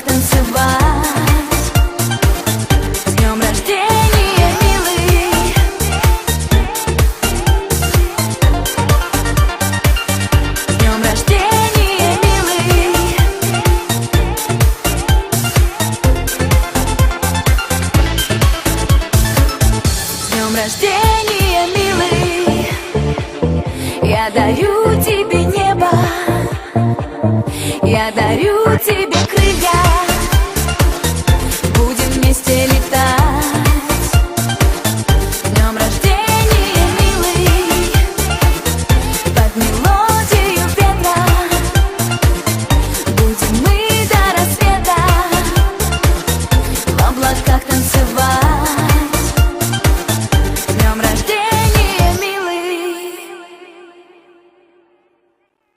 танцевать. С днем рождения, милый! С днем рождения, милый! С днем рождения, милый! Я дарю тебе небо, я дарю тебе крылья. Будем вместе летать. С днем рождения, милый! Под мелодию ветра будем мы до рассвета в облаках танцевать.